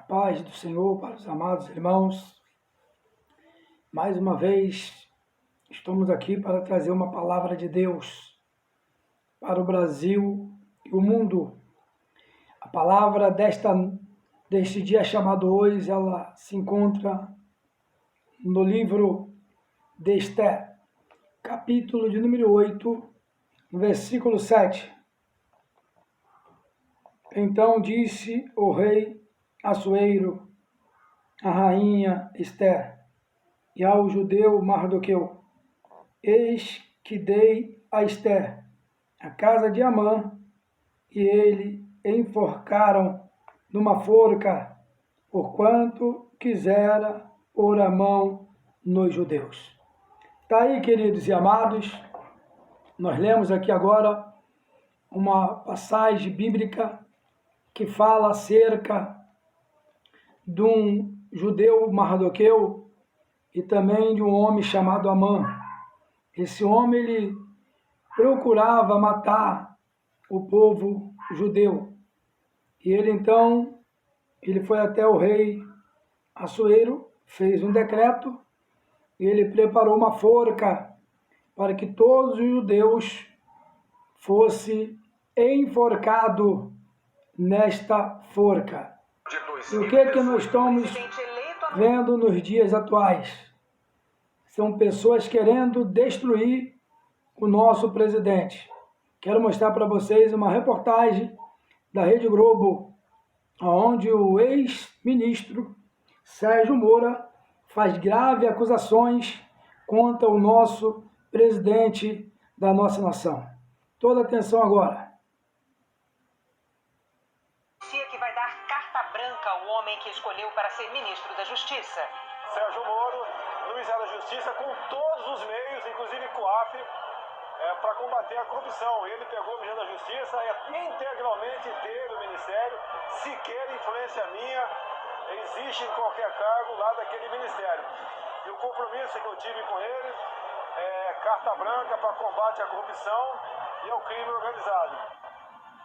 Paz do Senhor para os amados irmãos. Mais uma vez, estamos aqui para trazer uma palavra de Deus para o Brasil e o mundo. A palavra deste dia chamado hoje, ela se encontra no livro de Esté, capítulo de número 8, no versículo 7. Então disse o rei Assuero, a rainha Esté, e ao judeu Mardoqueu: eis que dei a Esté a casa de Amã, e ele enforcaram numa forca, porquanto quisera pôr a mão nos judeus. Está aí, queridos e amados, nós lemos aqui agora uma passagem bíblica que fala acerca de um judeu Mardoqueu e também de um homem chamado Amã. Esse homem, ele procurava matar o povo judeu. E ele então, ele foi até o rei Assuero, fez um decreto, e ele preparou uma forca para que todos os judeus fossem enforcados nesta forca. E o que é que nós estamos vendo nos dias atuais? São pessoas querendo destruir o nosso presidente. Quero mostrar para vocês uma reportagem da Rede Globo, onde o ex-ministro Sérgio Moro faz graves acusações contra o nosso presidente da nossa nação. Toda atenção agora. Que vai dar carta branca ao homem que escolheu para ser ministro da Justiça. Sérgio Moro, no Ministério da Justiça, com todos os meios, inclusive COAF, para combater a corrupção. Ele pegou o Ministério da Justiça, é integralmente dele o Ministério, sequer influência minha existe em qualquer cargo lá daquele Ministério. E o compromisso que eu tive com ele é carta branca para combate à corrupção e ao crime organizado.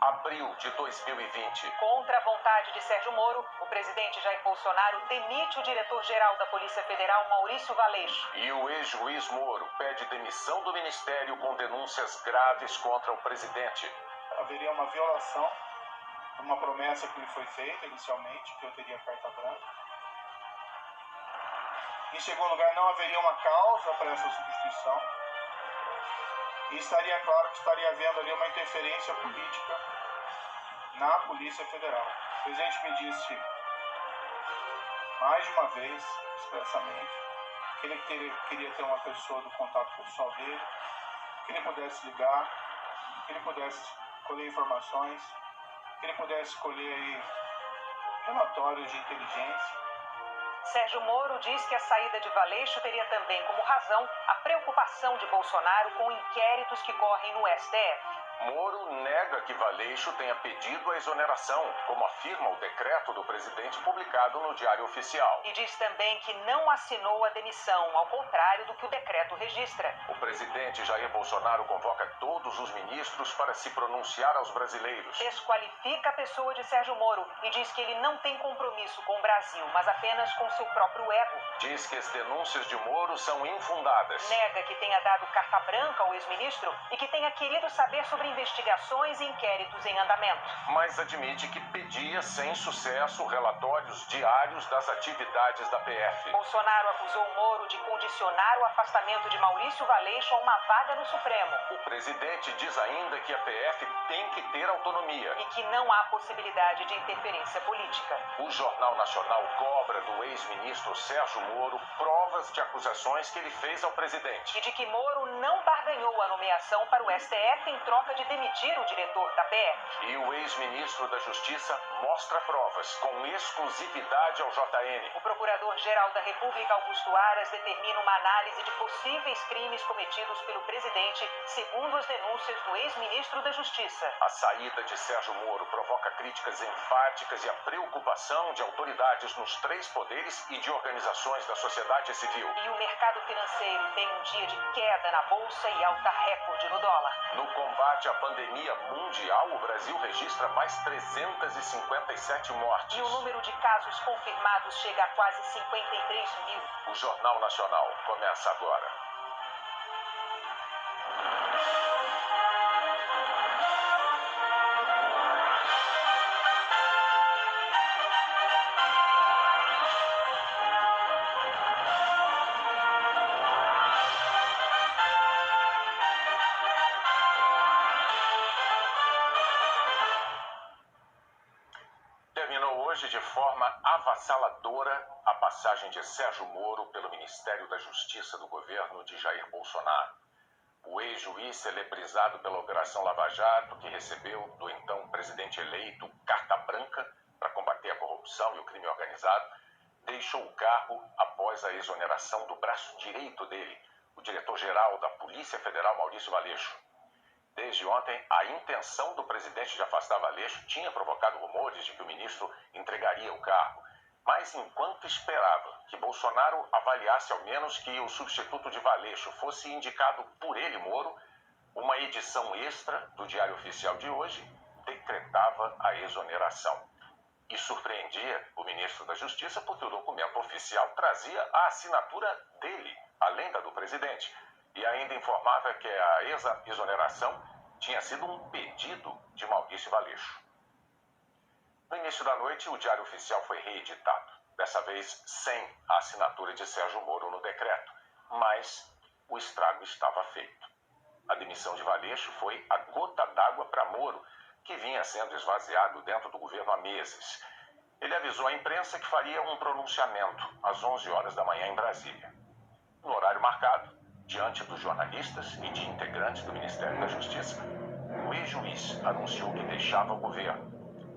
Abril de 2020. Contra a vontade de Sérgio Moro, o presidente Jair Bolsonaro demite o diretor-geral da Polícia Federal, Maurício Valeixo. E o ex-juiz Moro pede demissão do ministério com denúncias graves contra o presidente. Haveria uma violação de uma promessa que lhe foi feita inicialmente, que eu teria carta branca. Em segundo lugar, não haveria uma causa para essa substituição. E estaria claro que estaria havendo ali uma interferência política na Polícia Federal. O presidente me disse mais de uma vez, expressamente, que ele queria ter uma pessoa do contato pessoal dele, que ele pudesse ligar, que ele pudesse colher informações, que ele pudesse colher aí relatórios de inteligência. Sérgio Moro diz que a saída de Valeixo teria também como razão a preocupação de Bolsonaro com inquéritos que correm no STF. Moro nega que Valeixo tenha pedido a exoneração, como afirma o decreto do presidente publicado no Diário Oficial. E diz também que não assinou a demissão, ao contrário do que o decreto registra. O presidente Jair Bolsonaro convoca todos os ministros para se pronunciar aos brasileiros. Desqualifica a pessoa de Sérgio Moro e diz que ele não tem compromisso com o Brasil, mas apenas com seu próprio ego. Diz que as denúncias de Moro são infundadas. Nega que tenha dado carta branca ao ex-ministro e que tenha querido saber sobre investigações e inquéritos em andamento. Mas admite que pedia sem sucesso relatórios diários das atividades da PF. Bolsonaro acusou Moro de condicionar o afastamento de Maurício Valeixo a uma vaga no Supremo. O presidente diz ainda que a PF tem que ter autonomia. E que não há possibilidade de interferência política. O Jornal Nacional cobra do ex-ministro Sérgio Moro provas de acusações que ele fez ao presidente. E de que Moro não barganhou a nomeação para o STF em troca de demitir o diretor da PF. E o ex-ministro da Justiça mostra provas com exclusividade ao JN. O procurador-geral da República, Augusto Aras, determina uma análise de possíveis crimes cometidos pelo presidente, segundo as denúncias do ex-ministro da Justiça. A saída de Sérgio Moro provoca críticas enfáticas e a preocupação de autoridades nos três poderes e de organizações da sociedade civil. E o mercado financeiro tem um dia de queda na bolsa e alta recorde no dólar. No combate combate à pandemia mundial, o Brasil registra mais 357 mortes. E o número de casos confirmados chega a quase 53 mil. O Jornal Nacional começa agora. Terminou hoje de forma avassaladora a passagem de Sérgio Moro pelo Ministério da Justiça do governo de Jair Bolsonaro. O ex-juiz celebrizado pela Operação Lava Jato, que recebeu do então presidente eleito carta branca para combater a corrupção e o crime organizado, deixou o cargo após a exoneração do braço direito dele, o diretor-geral da Polícia Federal, Maurício Valeixo. Desde ontem, a intenção do presidente de afastar Valeixo tinha provocado rumores de que o ministro entregaria o cargo. Mas enquanto esperava que Bolsonaro avaliasse ao menos que o substituto de Valeixo fosse indicado por ele, Moro, uma edição extra do Diário Oficial de hoje decretava a exoneração. E surpreendia o ministro da Justiça porque o documento oficial trazia a assinatura dele, além da do presidente. E ainda informava que a exoneração tinha sido um pedido de Maurício Valeixo. No início da noite, o Diário Oficial foi reeditado, dessa vez sem a assinatura de Sérgio Moro no decreto, mas o estrago estava feito. A demissão de Valeixo foi a gota d'água para Moro, que vinha sendo esvaziado dentro do governo há meses. Ele avisou à imprensa que faria um pronunciamento às 11 horas da manhã em Brasília. No horário marcado, diante dos jornalistas e de integrantes do Ministério da Justiça, o ex-juiz anunciou que deixava o governo,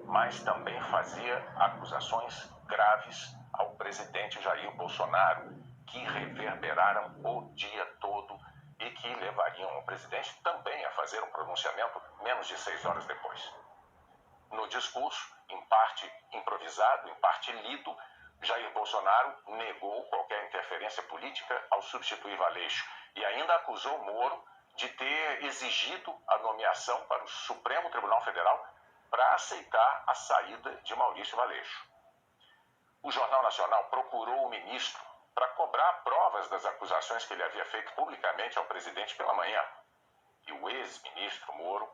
mas também fazia acusações graves ao presidente Jair Bolsonaro, que reverberaram o dia todo e que levariam o presidente também a fazer um pronunciamento menos de 6 horas depois. No discurso, em parte improvisado, em parte lido, Jair Bolsonaro negou qualquer interferência política ao substituir Valeixo e ainda acusou Moro de ter exigido a nomeação para o Supremo Tribunal Federal para aceitar a saída de Maurício Valeixo. O Jornal Nacional procurou o ministro para cobrar provas das acusações que ele havia feito publicamente ao presidente pela manhã. E o ex-ministro Moro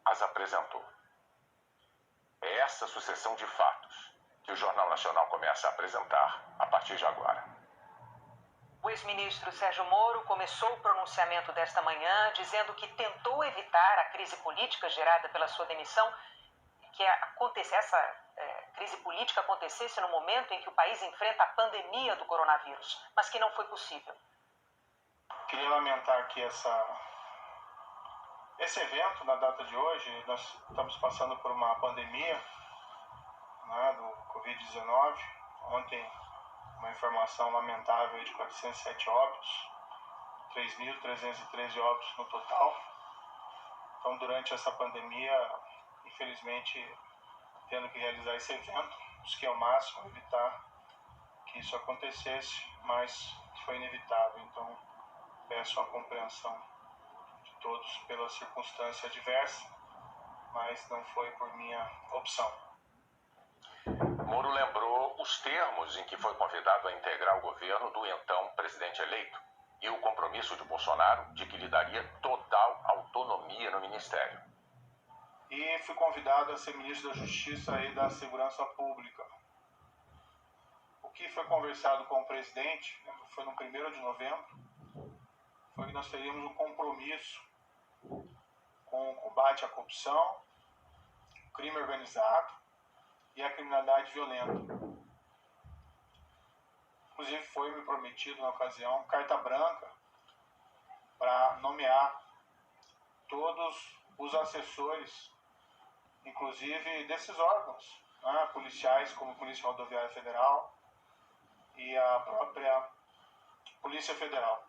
as apresentou. É essa sucessão de fatos que o Jornal Nacional começa a apresentar a partir de agora. O ex-ministro Sérgio Moro começou o pronunciamento desta manhã dizendo que tentou evitar a crise política gerada pela sua demissão, que essa crise política acontecesse no momento em que o país enfrenta a pandemia do coronavírus, mas que não foi possível. Queria lamentar que esse evento, na data de hoje, nós estamos passando por uma pandemia, né, do Covid-19. Ontem, uma informação lamentável de 407 óbitos, 3.313 óbitos no total. Então, durante essa pandemia, infelizmente, tendo que realizar esse evento, busquei ao máximo evitar que isso acontecesse, mas foi inevitável. Então, peço a compreensão de todos pela circunstância adversa, mas não foi por minha opção. Moro lembrou os termos em que foi convidado a integrar o governo do então presidente eleito e o compromisso de Bolsonaro de que lhe daria total autonomia no ministério. E fui convidado a ser ministro da Justiça e da Segurança Pública. O que foi conversado com o presidente, foi no 1º de novembro, foi que nós teríamos um compromisso com o combate à corrupção, o crime organizado e a criminalidade violenta. Inclusive foi me prometido na ocasião carta branca para nomear todos os assessores, inclusive desses órgãos, né, policiais, como a Polícia Rodoviária Federal e a própria Polícia Federal.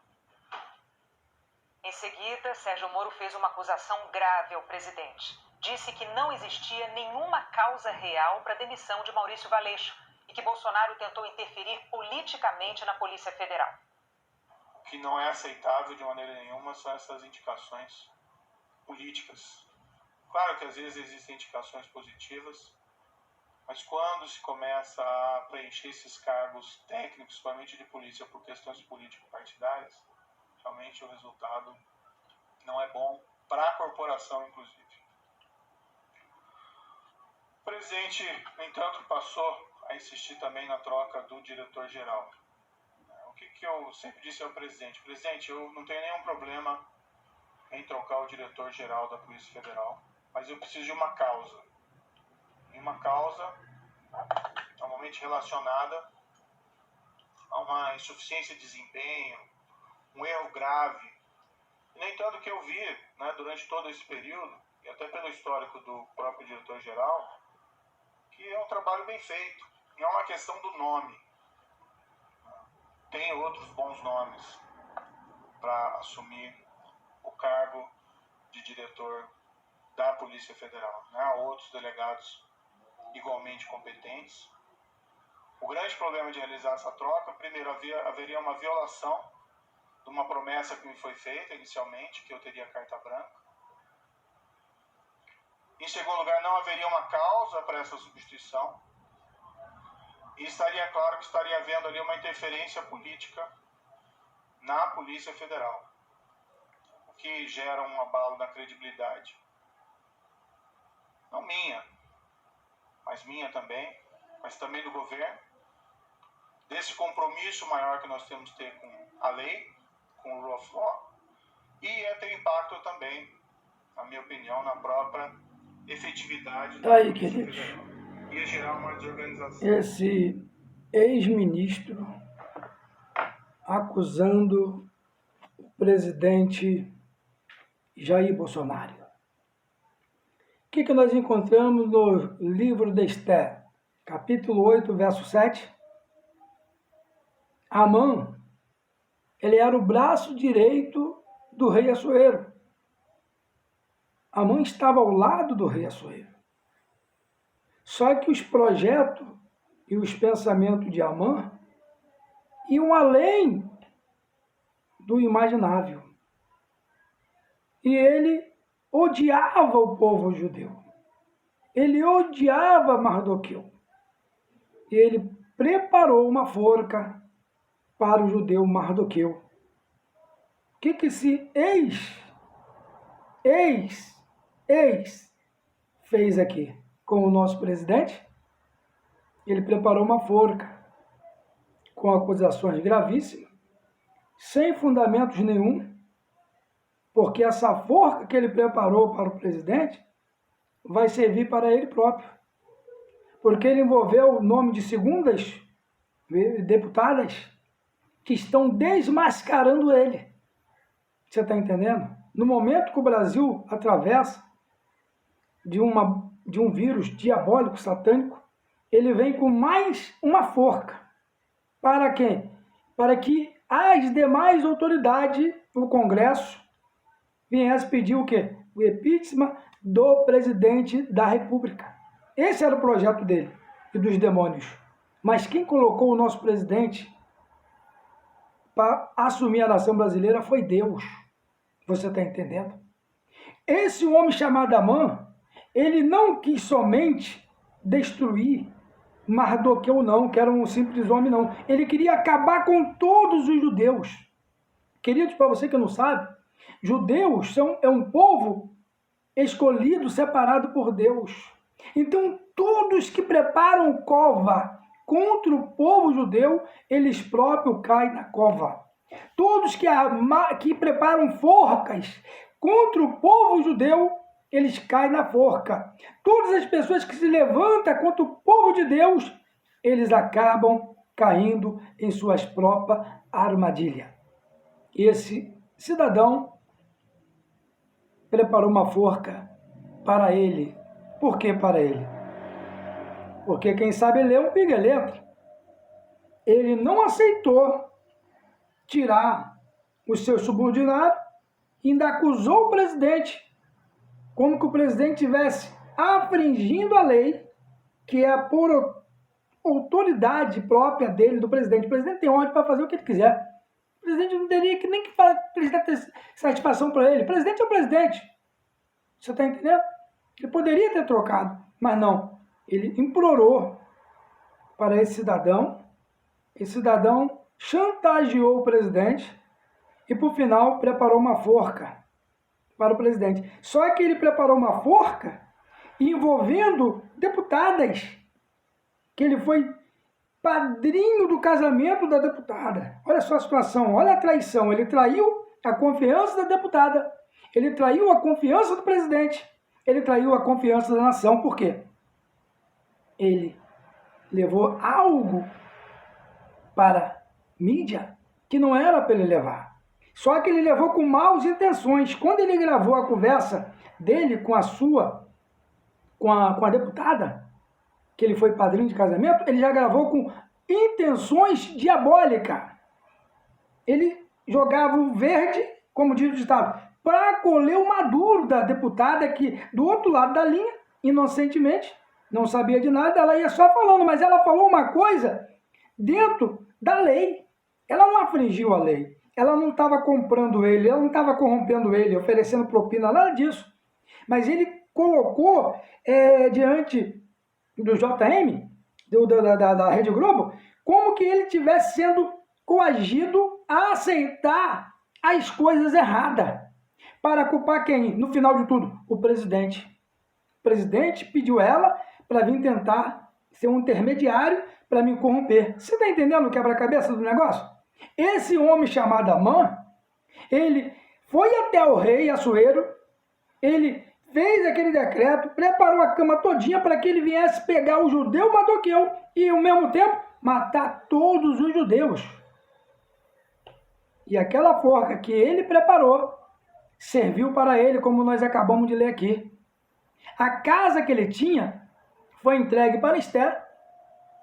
Em seguida, Sérgio Moro fez uma acusação grave ao presidente. Disse que não existia nenhuma causa real para a demissão de Maurício Valeixo e que Bolsonaro tentou interferir politicamente na Polícia Federal. O que não é aceitável de maneira nenhuma são essas indicações políticas Claro que às vezes existem indicações positivas, mas quando se começa a preencher esses cargos técnicos, principalmente de polícia, por questões político-partidárias, realmente o resultado não é bom para a corporação, inclusive. O presidente, no entanto, passou a insistir também na troca do diretor-geral. O que eu sempre disse ao presidente? Presidente, eu não tenho nenhum problema em trocar o diretor-geral da Polícia Federal, mas eu preciso de uma causa. E uma causa normalmente relacionada a uma insuficiência de desempenho, um erro grave. E, no entanto, o que eu vi, né, durante todo esse período, e até pelo histórico do próprio diretor-geral, que é um trabalho bem feito. Não é uma questão do nome. Tem outros bons nomes para assumir o cargo de diretor da Polícia Federal. Né? Há outros delegados igualmente competentes. O grande problema de realizar essa troca, primeiro, haveria uma violação de uma promessa que me foi feita inicialmente, que eu teria carta branca. Em segundo lugar, não haveria uma causa para essa substituição. E estaria claro que estaria havendo ali uma interferência política na Polícia Federal, o que gera um abalo na credibilidade. Não minha, mas minha também, mas também do governo, desse compromisso maior que nós temos que ter com a lei, com o rule of law, e ter impacto também, na minha opinião, na própria efetividade da Aí, Polícia queridos, Federal. Ia gerar uma desorganização. esse ex-ministro acusando o presidente Jair Bolsonaro. O que nós encontramos no livro de Esther, capítulo 8, verso 7? Amã, ele era o braço direito do rei Assuero. Amã estava ao lado do rei Assuero. Só que os projetos e os pensamentos de Amã iam além do imaginável. E ele odiava o povo judeu. Ele odiava Mardoqueu. E ele preparou uma forca para o judeu Mardoqueu. O que esse ex fez aqui com o nosso presidente? Ele preparou uma forca com acusações gravíssimas, sem fundamentos nenhum, porque essa forca que ele preparou para o presidente vai servir para ele próprio, porque ele envolveu o nome de segundas deputadas que estão desmascarando ele. Você está entendendo? No momento que o Brasil atravessa de um vírus diabólico, satânico, ele vem com mais uma forca. Para quê? Para que as demais autoridades, o Congresso, viessem pedir o quê? O impeachment do presidente da República. Esse era o projeto dele e dos demônios. Mas quem colocou o nosso presidente para assumir a nação brasileira foi Deus. Você está entendendo? Esse homem chamado Amã, ele não quis somente destruir Mardoqueu, não, que era um simples homem, não. Ele queria acabar com todos os judeus. Queridos, para você que não sabe, judeus é um povo escolhido, separado por Deus. Então, todos que preparam cova contra o povo judeu, eles próprios caem na cova. Todos que preparam forcas contra o povo judeu, eles caem na forca. Todas as pessoas que se levantam contra o povo de Deus, eles acabam caindo em suas próprias armadilhas. Esse cidadão preparou uma forca para ele. Por que para ele? Porque quem sabe ler um pinga letra. Ele não aceitou tirar os seus subordinados e ainda acusou o presidente, como que o presidente estivesse infringindo a lei, que é por autoridade própria dele, do presidente. O presidente tem ordem para fazer o que ele quiser. O presidente não teria nem que prestar satisfação para ele. O presidente é o presidente. Você está entendendo? Ele poderia ter trocado, mas não. Ele implorou para esse cidadão chantageou o presidente e, por final, preparou uma forca para o presidente. Só que ele preparou uma forca envolvendo deputadas, que ele foi padrinho do casamento da deputada. Olha só a situação, olha a traição. Ele traiu a confiança da deputada, ele traiu a confiança do presidente, ele traiu a confiança da nação. Por quê? Ele levou algo para mídia que não era para ele levar. Só que ele levou com maus intenções. Quando ele gravou a conversa dele com a deputada, que ele foi padrinho de casamento, ele já gravou com intenções diabólicas. Ele jogava o verde, como diz o ditado, para colher o maduro da deputada que, do outro lado da linha, inocentemente, não sabia de nada, ela ia só falando, mas ela falou uma coisa dentro da lei. Ela não afligiu a lei. Ela não estava comprando ele, ela não estava corrompendo ele, oferecendo propina, nada disso. Mas ele colocou diante do JM, da Rede Globo, como que ele estivesse sendo coagido a aceitar as coisas erradas. Para culpar quem? No final de tudo, o presidente. O presidente pediu ela para vir tentar ser um intermediário para me corromper. Você está entendendo o quebra-cabeça do negócio? Esse homem chamado Amã, ele foi até o rei Assuero, ele fez aquele decreto, preparou a cama todinha para que ele viesse pegar o judeu Mardoqueu e, ao mesmo tempo, matar todos os judeus. E aquela forca que ele preparou serviu para ele, como nós acabamos de ler aqui. A casa que ele tinha foi entregue para Esther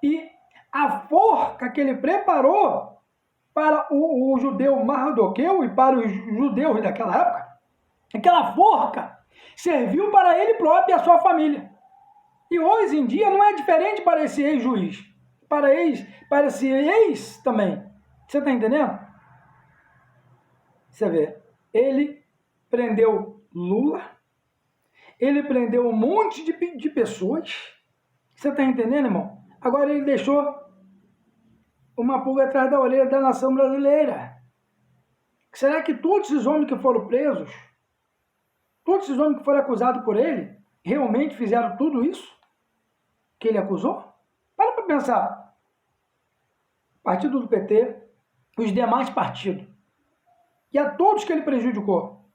e a forca que ele preparou para o judeu Mardoqueu e para os judeus daquela época, aquela forca serviu para ele próprio e a sua família. E hoje em dia não é diferente para esse ex-juiz, para esse ex também. Você está entendendo? Você vê, ele prendeu Lula, ele prendeu um monte de pessoas. Você está entendendo, irmão? Agora ele deixou uma pulga atrás da orelha da nação brasileira. Será que todos esses homens que foram presos, todos esses homens que foram acusados por ele, realmente fizeram tudo isso que ele acusou? Para pensar. Partido do PT, os demais partidos, e a todos que ele prejudicou.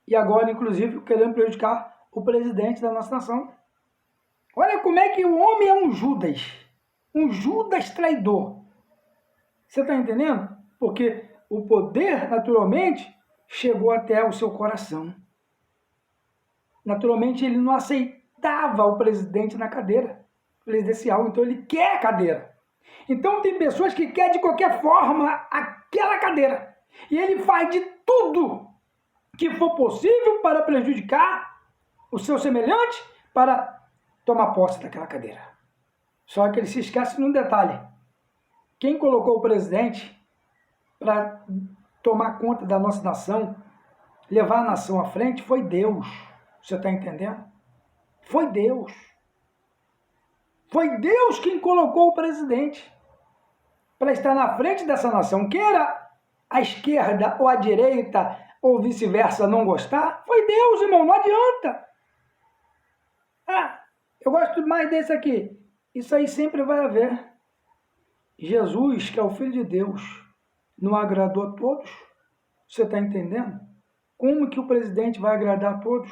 E agora, inclusive, querendo prejudicar o presidente da nossa nação. Olha como é que o homem é um Judas traidor. Você está entendendo? Porque o poder, naturalmente, chegou até o seu coração. Naturalmente, ele não aceitava o presidente na cadeira presidencial, então ele quer a cadeira. Então tem pessoas que querem de qualquer forma aquela cadeira. E ele faz de tudo que for possível para prejudicar o seu semelhante, para tomar posse daquela cadeira. Só que ele se esquece de um detalhe. Quem colocou o presidente para tomar conta da nossa nação, levar a nação à frente, foi Deus. Você está entendendo? Foi Deus. Foi Deus quem colocou o presidente para estar na frente dessa nação. Queira a esquerda ou a direita ou vice-versa não gostar, foi Deus, irmão, não adianta. Eu gosto mais desse aqui. Isso aí sempre vai haver. Jesus, que é o Filho de Deus, não agradou a todos? Você está entendendo? Como que o presidente vai agradar a todos?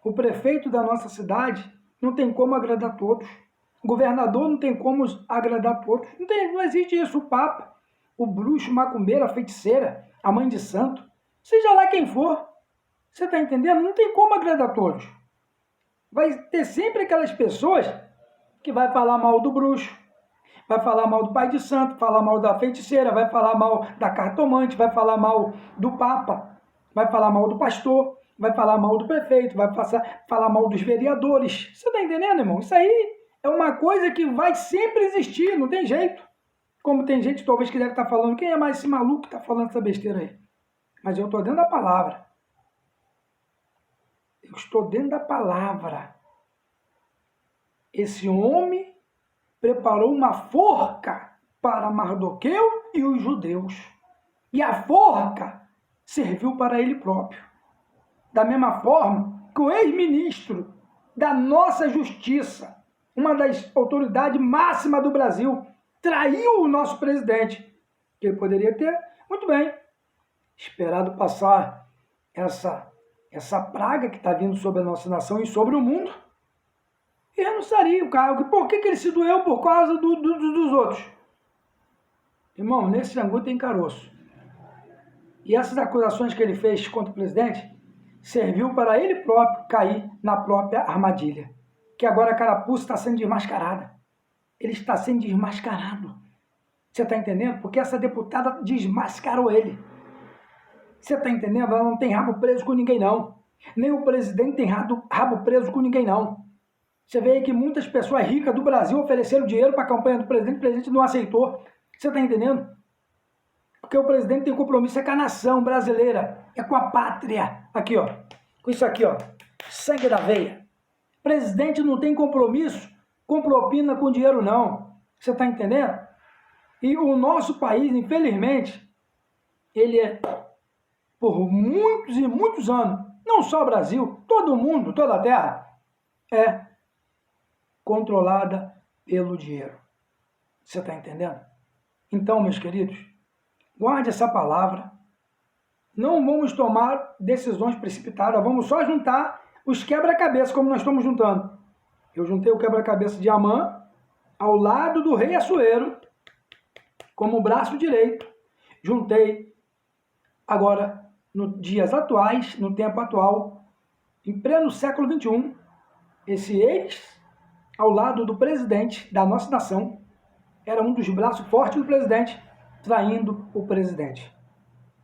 O prefeito da nossa cidade não tem como agradar a todos. O governador não tem como agradar a todos. Não existe isso. O Papa, o bruxo, macumbeira, a feiticeira, a mãe de santo, seja lá quem for. Você está entendendo? Não tem como agradar a todos. Vai ter sempre aquelas pessoas que vai falar mal do bruxo, vai falar mal do pai de santo, falar mal da feiticeira, vai falar mal da cartomante, vai falar mal do papa, vai falar mal do pastor, vai falar mal do prefeito, vai falar mal dos vereadores. Você está entendendo, irmão? Isso aí é uma coisa que vai sempre existir, não tem jeito. Como tem gente talvez que deve estar falando, quem é mais esse maluco que está falando essa besteira aí? Mas eu estou dentro da palavra. Eu estou dentro da palavra. Esse homem preparou uma forca para Mardoqueu e os judeus. E a forca serviu para ele próprio. Da mesma forma que o ex-ministro da nossa justiça, uma das autoridades máximas do Brasil, traiu o nosso presidente, que ele poderia ter, muito bem, esperado passar essa praga que está vindo sobre a nossa nação e sobre o mundo, e renunciaria o cargo. Por que ele se doeu? Por causa dos outros. Irmão, nesse angu tem caroço. E essas acusações que ele fez contra o presidente serviu para ele próprio cair na própria armadilha. Que agora a carapuça está sendo desmascarada. Ele está sendo desmascarado. Você está entendendo? Porque essa deputada desmascarou ele. Você está entendendo? Ela não tem rabo preso com ninguém, não. Nem o presidente tem rabo preso com ninguém, não. Você vê aí que muitas pessoas ricas do Brasil ofereceram dinheiro para a campanha do presidente, o presidente não aceitou. Você está entendendo? Porque o presidente tem compromisso com a nação brasileira, é com a pátria. Aqui, ó, com isso aqui, ó, sangue da veia. Presidente não tem compromisso com propina, com dinheiro, não. Você está entendendo? E o nosso país, infelizmente, ele é, por muitos e muitos anos, não só o Brasil, todo mundo, toda a terra, é controlada pelo dinheiro. Você está entendendo? Então, meus queridos, guarde essa palavra. Não vamos tomar decisões precipitadas, vamos só juntar os quebra-cabeça como nós estamos juntando. Eu juntei o quebra-cabeça de Amã ao lado do rei Assuero, como braço direito. Juntei agora, nos dias atuais, no tempo atual, em pleno século XXI, esse ex ao lado do presidente da nossa nação, era um dos braços fortes do presidente, traindo o presidente.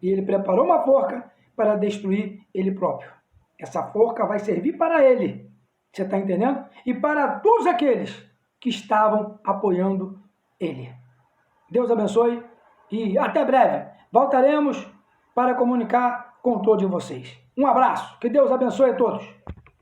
E ele preparou uma forca para destruir ele próprio. Essa forca vai servir para ele, você está entendendo? E para todos aqueles que estavam apoiando ele. Deus abençoe e até breve. Voltaremos para comunicar com todos vocês. Um abraço, que Deus abençoe a todos.